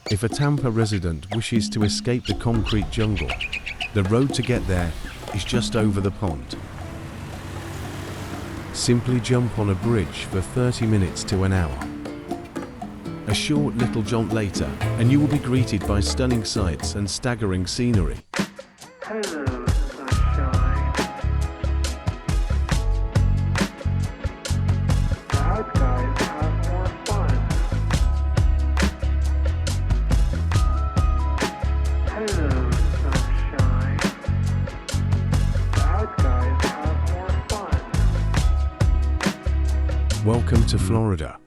If a Tampa resident wishes to escape the concrete jungle, the road to get there is just over the pond. Simply jump on a bridge for 30 minutes to an hour. A short little jaunt later, and you will be greeted by stunning sights and staggering scenery. Hello, sunshine. Bad guys have more fun. Hello, sunshine. Bad guys have more fun. Welcome to Florida.